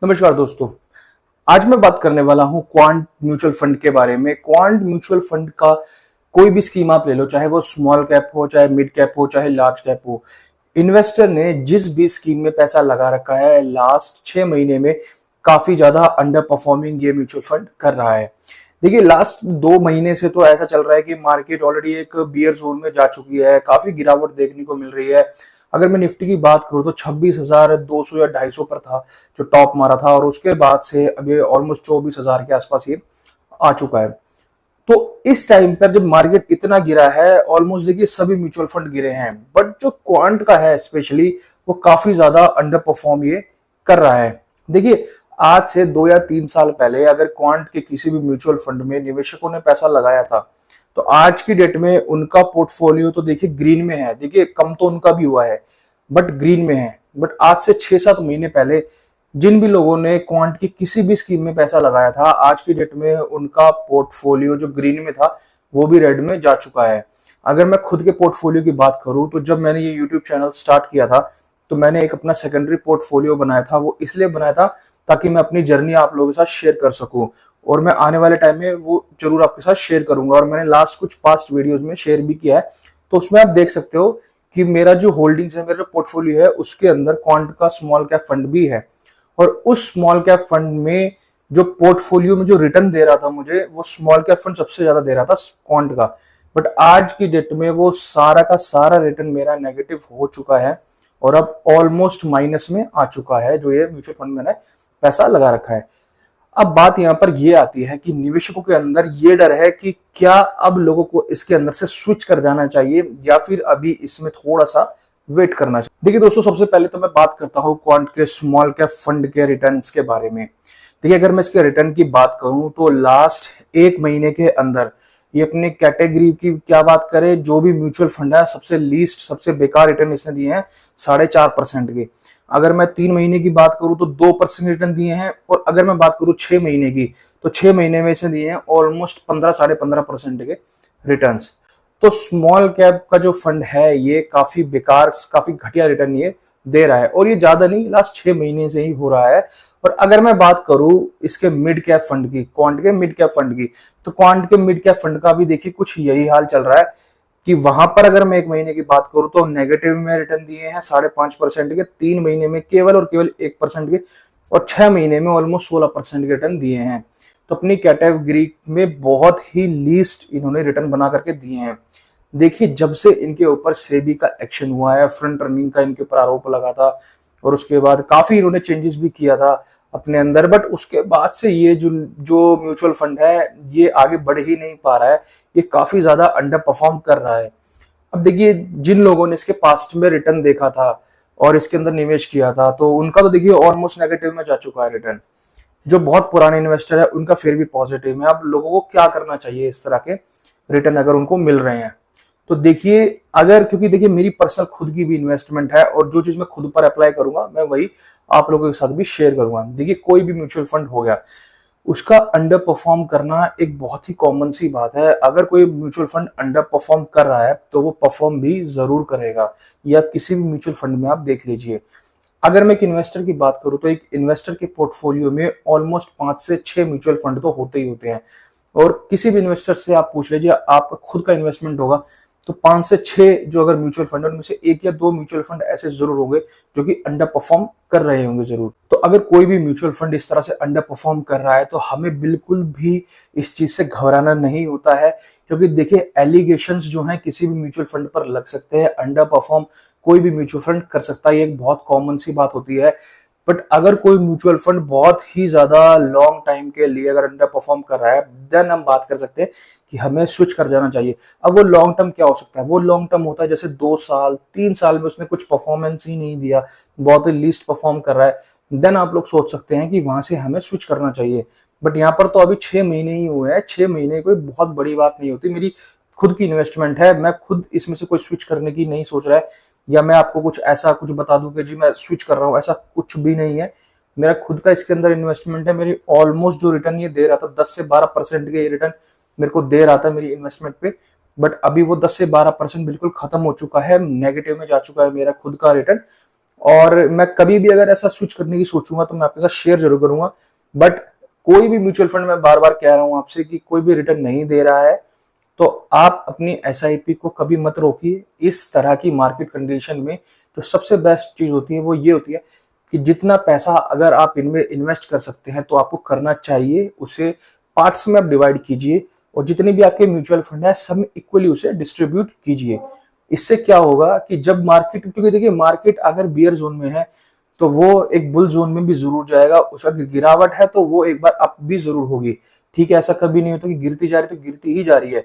नमस्कार दोस्तों। आज मैं बात करने वाला हूं क्वांट म्यूचुअल फंड के बारे में। क्वांट म्यूचुअल फंड का कोई भी स्कीम आप ले लो, चाहे वो स्मॉल कैप हो, चाहे मिड कैप हो, चाहे लार्ज कैप हो। इन्वेस्टर ने जिस भी स्कीम में पैसा लगा रखा है, लास्ट 6 महीने में काफी ज्यादा अंडर परफॉर्मिंग ये म्यूचुअल फंड कर रहा है। देखिए, लास्ट 2 महीने से तो ऐसा चल रहा है कि मार्केट ऑलरेडी एक बियर जोन में जा चुकी है, काफी गिरावट देखने को मिल रही है। अगर मैं निफ्टी की बात करूं तो 26,200 या 250 पर था जो टॉप मारा था, और उसके बाद से अभी ऑलमोस्ट 24,000 के आसपास ये आ चुका है। तो इस टाइम पर जब मार्केट इतना गिरा है, ऑलमोस्ट देखिए सभी म्यूचुअल फंड गिरे हैं, बट जो क्वांट का है स्पेशली वो काफी ज्यादा अंडर परफॉर्म ये कर रहा है। देखिए, आज से 2 या 3 साल पहले अगर क्वांट के किसी भी म्यूचुअल फंड में निवेशकों ने पैसा लगाया था, तो आज की डेट में उनका पोर्टफोलियो तो देखिए ग्रीन में है। देखिए, कम तो उनका भी हुआ है बट ग्रीन में है। बट आज से 6-7 महीने पहले जिन भी लोगों ने क्वांट की किसी भी स्कीम में पैसा लगाया था, आज की डेट में उनका पोर्टफोलियो जो ग्रीन में था वो भी रेड में जा चुका है। अगर मैं खुद के पोर्टफोलियो की बात करूं तो जब मैंने ये यूट्यूब चैनल स्टार्ट किया था तो मैंने एक अपना सेकेंडरी पोर्टफोलियो बनाया था। वो इसलिए बनाया था ताकि मैं अपनी जर्नी आप लोगों के साथ शेयर कर सकूं, और मैं आने वाले टाइम में वो जरूर आपके साथ शेयर करूंगा। और मैंने लास्ट कुछ पास्ट वीडियोस में शेयर भी किया है, तो उसमें आप देख सकते हो कि मेरा जो होल्डिंग्स है, मेरा जो पोर्टफोलियो है, उसके अंदर क्वांट का स्मॉल कैप फंड भी है। और उस स्मॉल कैप फंड में जो पोर्टफोलियो में जो रिटर्न दे रहा था मुझे, वो स्मॉल कैप फंड सबसे ज्यादा दे रहा था क्वांट का। बट आज की डेट में वो सारा का सारा रिटर्न मेरा नेगेटिव हो चुका है, और अब ऑलमोस्ट माइनस में आ चुका है जो ये म्यूचुअल फंड मैंने पैसा लगा रखा है। अब बात यहाँ पर ये आती है कि निवेशकों के अंदर ये डर है कि क्या अब लोगों को इसके अंदर से स्विच कर जाना चाहिए या फिर अभी इसमें थोड़ा सा वेट करना चाहिए। देखिए दोस्तों, सबसे पहले तो मैं बात करता हूँ क्वांट के स्मॉल कैप फंड के रिटर्न्स के बारे में। देखिए, अगर मैं इसके रिटर्न की बात करूं तो लास्ट 1 महीने के अंदर ये अपने कैटेगरी की क्या बात करें, जो भी म्यूचुअल फंड है, सबसे लीस्ट सबसे बेकार रिटर्न इसने दिए हैं 4.5% के। अगर मैं 3 महीने की बात करूं तो 2% रिटर्न दिए हैं, और अगर मैं बात करूं 6 महीने की तो 6 महीने में इसने दिए हैं ऑलमोस्ट 15-15.5% के रिटर्न। तो स्मॉल कैप का जो फंड है ये काफी बेकार, काफी घटिया रिटर्न ये दे रहा है, और ये ज्यादा नहीं, लास्ट 6 महीने से ही हो रहा है। और अगर मैं बात करूं इसके मिड कैप फंड की, क्वांट के मिड कैप फंड की, तो क्वांट के मिड कैप फंड का भी देखिए कुछ यही हाल चल रहा है कि वहां पर अगर मैं 1 महीने की बात करूं तो नेगेटिव में रिटर्न दिए हैं 5.5% के, 3 महीने में केवल और केवल 1% के, और 6 महीने में ऑलमोस्ट 16% के रिटर्न दिए हैं। तो अपनी कैटेगरी में बहुत ही लीस्ट इन्होंने रिटर्न बना करके दिए हैं। देखिए, जब से इनके ऊपर सेबी का एक्शन हुआ है, फ्रंट रनिंग का इनके ऊपर आरोप लगा था, और उसके बाद काफी इन्होंने चेंजेस भी किया था अपने अंदर, बट उसके बाद से ये जो जो म्यूचुअल फंड है ये आगे बढ़ ही नहीं पा रहा है। ये काफी ज्यादा अंडर परफॉर्म कर रहा है। अब देखिए, जिन लोगों ने इसके पास्ट में रिटर्न देखा था और इसके अंदर निवेश किया था, तो उनका तो देखिए ऑलमोस्ट नेगेटिव में जा चुका है रिटर्न। जो बहुत पुराने इन्वेस्टर है उनका फिर भी पॉजिटिव है। अब लोगों को क्या करना चाहिए इस तरह के रिटर्न अगर उनको मिल रहे हैं? तो देखिए, अगर, क्योंकि देखिए मेरी पर्सनल खुद की भी इन्वेस्टमेंट है, और जो चीज मैं खुद पर अप्लाई करूंगा मैं वही आप लोगों के साथ भी शेयर करूंगा। देखिए, कोई भी म्यूचुअल फंड हो गया, उसका अंडर परफॉर्म करना एक बहुत ही कॉमन सी बात है। अगर कोई म्यूचुअल फंड अंडर परफॉर्म कर रहा है तो वो परफॉर्म भी जरूर करेगा। या किसी भी म्यूचुअल फंड में आप देख लीजिए। अगर मैं एक इन्वेस्टर की बात करूं तो एक इन्वेस्टर के पोर्टफोलियो में ऑलमोस्ट 5 से 6 म्यूचुअल फंड तो होते ही होते हैं। और किसी भी इन्वेस्टर से आप पूछ लीजिए, आपका खुद का इन्वेस्टमेंट होगा तो 5 से 6 जो अगर म्यूचुअल फंड है उनमें से 1 या 2 म्यूचुअल फंड ऐसे जरूर होंगे जो कि अंडर परफॉर्म कर रहे होंगे जरूर। तो अगर कोई भी म्यूचुअल फंड इस तरह से अंडर परफॉर्म कर रहा है तो हमें बिल्कुल भी इस चीज से घबराना नहीं होता है, क्योंकि देखिए एलिगेशंस जो हैं किसी भी म्यूचुअल फंड पर लग सकते हैं। अंडर परफॉर्म कोई भी म्यूचुअल फंड कर सकता है, ये एक बहुत कॉमन सी बात होती है। बट अगर कोई म्यूचुअल फंड बहुत ही ज्यादा लॉन्ग टाइम के लिए अगर अंडर परफॉर्म कर रहा है, देन हम बात कर सकते हैं कि हमें स्विच कर जाना चाहिए। अब वो लॉन्ग टर्म क्या हो सकता है? वो लॉन्ग टर्म होता है जैसे 2 साल 3 साल में उसने कुछ परफॉर्मेंस ही नहीं दिया, बहुत ही लीस्ट परफॉर्म कर रहा है, देन आप लोग सोच सकते हैं कि वहां से हमें स्विच करना चाहिए। बट यहाँ पर तो अभी 6 महीने ही हुए हैं, 6 महीने कोई बहुत बड़ी बात नहीं होती। मेरी खुद की इन्वेस्टमेंट है, मैं खुद इसमें से कोई स्विच करने की नहीं सोच रहा है, या मैं आपको कुछ ऐसा कुछ बता दूं कि जी मैं स्विच कर रहा हूं, ऐसा कुछ भी नहीं है। मेरा खुद का इसके अंदर इन्वेस्टमेंट है। मेरी ऑलमोस्ट जो रिटर्न ये दे रहा था 10 से 12% के रिटर्न मेरे को दे रहा था मेरी इन्वेस्टमेंट पे, बट अभी वो 10 से 12% बिल्कुल खत्म हो चुका है, नेगेटिव में जा चुका है मेरा खुद का रिटर्न। और मैं कभी भी अगर ऐसा स्विच करने की सोचूंगा तो मैं आपके साथ शेयर जरूर करूंगा। बट कोई भी म्यूचुअल फंड, मैं बार बार कह रहा हूं आपसे कि कोई भी रिटर्न नहीं दे रहा है तो आप अपनी एसआईपी को कभी मत रोकिए। इस तरह की मार्केट कंडीशन में तो सबसे बेस्ट चीज होती है वो ये होती है कि जितना पैसा अगर आप इनमें इन्वेस्ट कर सकते हैं तो आपको करना चाहिए, उसे पार्ट्स में आप डिवाइड कीजिए और जितने भी आपके म्यूचुअल फंड है सब में इक्वली उसे डिस्ट्रीब्यूट कीजिए। इससे क्या होगा कि जब मार्केट, क्योंकि देखिए मार्केट अगर बियर जोन में है तो वो एक बुल जोन में भी जरूर जाएगा, उसका गिरावट है तो वो एक बार अप भी जरूर होगी। ठीक है, ऐसा कभी नहीं होता कि गिरती जा रही तो गिरती ही जा रही है।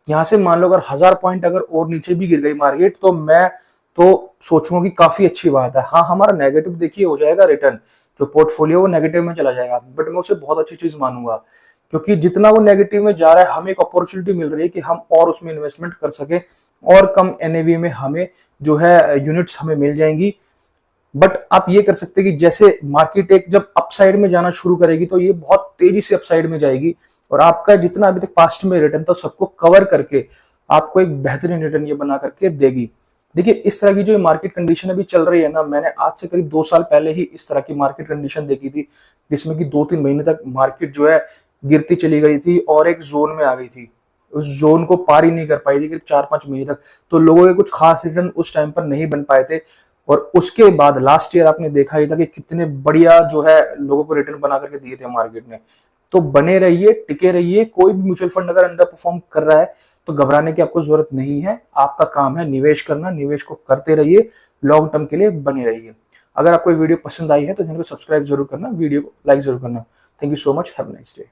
यहाँ से मान लो अगर 1000 पॉइंट अगर और नीचे भी गिर गई मार्केट तो मैं तो सोचूंगा कि काफी अच्छी बात है। हाँ, हमारा नेगेटिव देखिए हो जाएगा, रिटर्न जो पोर्टफोलियो वो नेगेटिव में चला जाएगा, बट मैं उसे बहुत अच्छी चीज मानूंगा क्योंकि जितना वो नेगेटिव में जा रहा है हमें एक अपॉर्चुनिटी मिल रही है कि हम और उसमें इन्वेस्टमेंट कर सके और कम एनएवी में हमें जो है यूनिट्स हमें मिल जाएंगी। बट आप ये कर सकते हैं कि जैसे मार्केट एक जब अपसाइड में जाना शुरू करेगी तो ये बहुत तेजी से अपसाइड में जाएगी और आपका जितना अभी तक पास्ट में रिटर्न था सबको कवर करके आपको एक बेहतरीन रिटर्न ये बना करके देगी। देखिए इस तरह की जो मार्केट कंडीशन अभी चल रही है ना, मैंने आज से करीब 2 साल पहले ही इस तरह की मार्केट कंडीशन देखी थी जिसमें कि 2-3 महीने तक मार्केट जो है गिरती चली गई थी और एक जोन में आ गई थी, उस जोन को पार ही नहीं कर पाई थी करीब 4-5 महीने तक। तो लोगों के कुछ खास रिटर्न उस टाइम पर नहीं बन पाए थे और उसके बाद लास्ट ईयर आपने देखा ही था कि कितने बढ़िया जो है लोगों को रिटर्न बना करके दिए थे मार्केट ने। तो बने रहिए, टिके रहिए। कोई भी म्यूचुअल फंड अगर अंडर परफॉर्म कर रहा है तो घबराने की आपको जरूरत नहीं है। आपका काम है निवेश करना, निवेश को करते रहिए, लॉन्ग टर्म के लिए बने रहिए। अगर आपको वीडियो पसंद आई है तो चैनल को सब्सक्राइब जरूर करना, वीडियो को लाइक जरूर करना। Thank you so much, have a nice day.